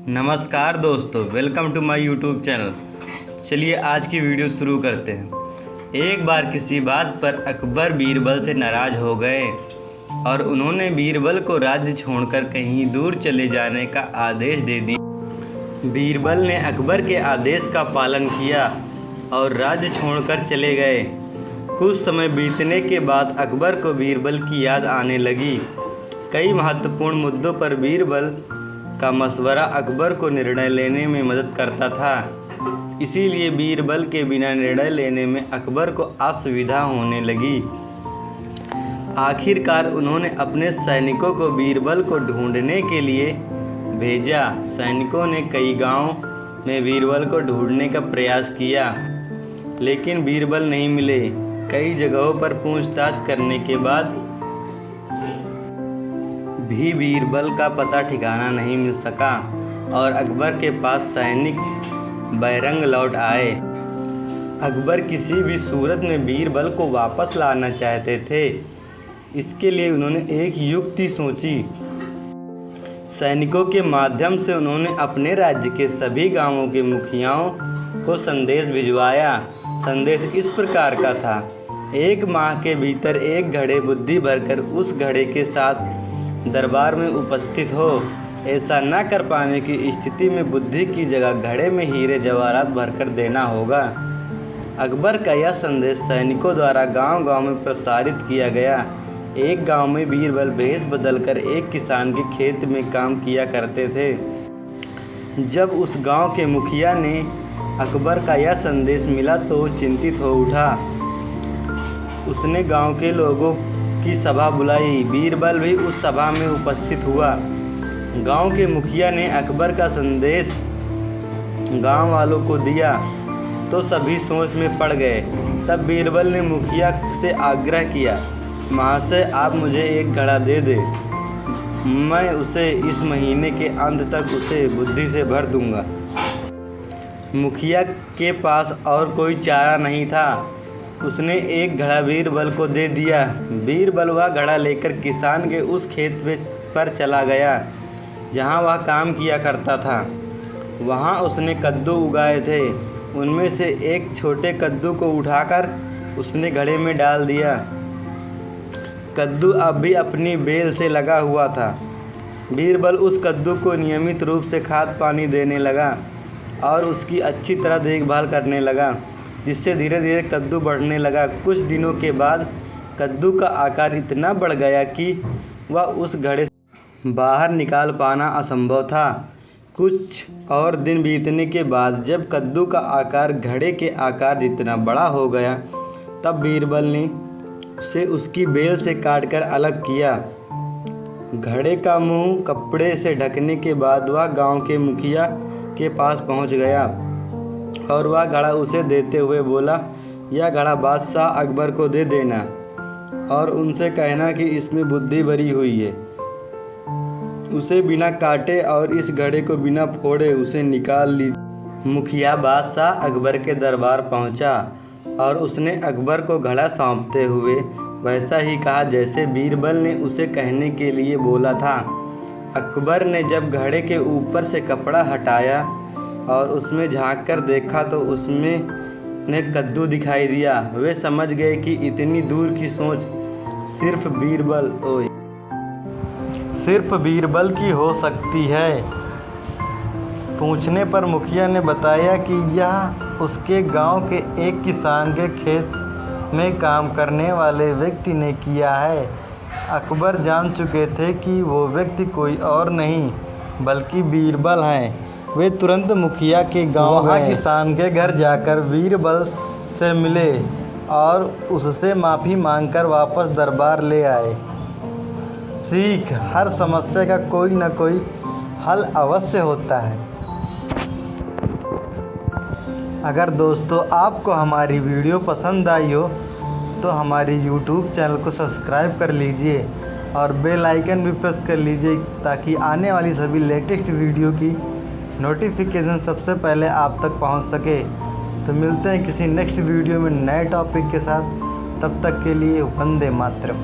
नमस्कार दोस्तों, welcome to my YouTube channel. चलिए आज की वीडियो शुरू करते हैं। एक बार किसी बात पर अकबर बीरबल से नाराज़ हो गए और उन्होंने बीरबल को राज्य छोड़कर कहीं दूर चले जाने का आदेश दे दिया। बीरबल ने अकबर के आदेश का पालन किया और राज्य छोड़कर चले गए। कुछ समय बीतने के बाद अकबर को बीरबल की याद आने लगी। कई महत्वपूर्ण मुद्दों पर बीरबल का मशवरा अकबर को निर्णय लेने में मदद करता था। इसीलिए बीरबल के बिना निर्णय लेने में अकबर को असुविधा होने लगी। आखिरकार उन्होंने अपने सैनिकों को बीरबल को ढूंढने के लिए भेजा। सैनिकों ने कई गांवों में बीरबल को ढूंढने का प्रयास किया, लेकिन बीरबल नहीं मिले। कई जगहों पर पूछताछ करने के बाद भी बीरबल का पता ठिकाना नहीं मिल सका और अकबर के पास सैनिक बैरंग लौट आए। अकबर किसी भी सूरत में बीरबल को वापस लाना चाहते थे। इसके लिए उन्होंने एक युक्ति सोची। सैनिकों के माध्यम से उन्होंने अपने राज्य के सभी गांवों के मुखियाओं को संदेश भिजवाया। संदेश इस प्रकार का था: 1 माह के भीतर एक घड़े बुद्धि भरकर उस घड़े के साथ दरबार में उपस्थित हो। ऐसा न कर पाने की स्थिति में बुद्धि की जगह घड़े में हीरे जवाहरात भरकर देना होगा। अकबर का यह संदेश सैनिकों द्वारा गांव-गांव में प्रसारित किया गया। एक गांव में बीरबल भेष बदलकर एक किसान के खेत में काम किया करते थे। जब उस गांव के मुखिया ने अकबर का यह संदेश मिला तो चिंतित हो उठा। उसने गांव के लोगों की सभा बुलाई। बीरबल भी उस सभा में उपस्थित हुआ। गांव के मुखिया ने अकबर का संदेश गांव वालों को दिया तो सभी सोच में पड़ गए। तब बीरबल ने मुखिया से आग्रह किया, महाशय आप मुझे एक घड़ा दे दे, मैं उसे इस महीने के अंत तक उसे बुद्धि से भर दूंगा। मुखिया के पास और कोई चारा नहीं था। उसने एक घड़ा बीरबल को दे दिया। बीरबल वह घड़ा लेकर किसान के उस खेत पर चला गया जहां वह काम किया करता था। वहां उसने कद्दू उगाए थे। उनमें से एक छोटे कद्दू को उठाकर उसने घड़े में डाल दिया। कद्दू अब भी अपनी बेल से लगा हुआ था। बीरबल उस कद्दू को नियमित रूप से खाद पानी देने लगा और उसकी अच्छी तरह देखभाल करने लगा, जिससे धीरे धीरे कद्दू बढ़ने लगा। कुछ दिनों के बाद कद्दू का आकार इतना बढ़ गया कि वह उस घड़े से बाहर निकाल पाना असंभव था। कुछ और दिन बीतने के बाद जब कद्दू का आकार घड़े के आकार जितना बड़ा हो गया, तब बीरबल ने उसे उसकी बेल से काटकर अलग किया। घड़े का मुंह कपड़े से ढकने के बाद वह गांव के मुखिया के पास पहुंच गया और वह घड़ा उसे देते हुए बोला, यह घड़ा बादशाह अकबर को दे देना और उनसे कहना कि इसमें बुद्धि भरी हुई है। उसे बिना काटे और इस घड़े को बिना फोड़े उसे निकाल लीजिए। मुखिया बादशाह अकबर के दरबार पहुंचा और उसने अकबर को घड़ा सौंपते हुए वैसा ही कहा जैसे बीरबल ने उसे कहने के लिए बोला था। अकबर ने जब घड़े के ऊपर से कपड़ा हटाया और उसमें झांक कर देखा तो उसमें ने कद्दू दिखाई दिया। वे समझ गए कि इतनी दूर की सोच सिर्फ बीरबल की हो सकती है। पूछने पर मुखिया ने बताया कि यह उसके गांव के एक किसान के खेत में काम करने वाले व्यक्ति ने किया है। अकबर जान चुके थे कि वो व्यक्ति कोई और नहीं बल्कि बीरबल हैं। वे तुरंत मुखिया के गांव गए। किसान के घर जाकर बीरबल से मिले और उससे माफ़ी मांगकर वापस दरबार ले आए। सीख: हर समस्या का कोई न कोई हल अवश्य होता है। अगर दोस्तों आपको हमारी वीडियो पसंद आई हो तो हमारी YouTube चैनल को सब्सक्राइब कर लीजिए और बेल आइकन भी प्रेस कर लीजिए ताकि आने वाली सभी लेटेस्ट वीडियो की नोटिफिकेशन सबसे पहले आप तक पहुंच सके। तो मिलते हैं किसी नेक्स्ट वीडियो में नए टॉपिक के साथ। तब तक के लिए वंदे मातरम।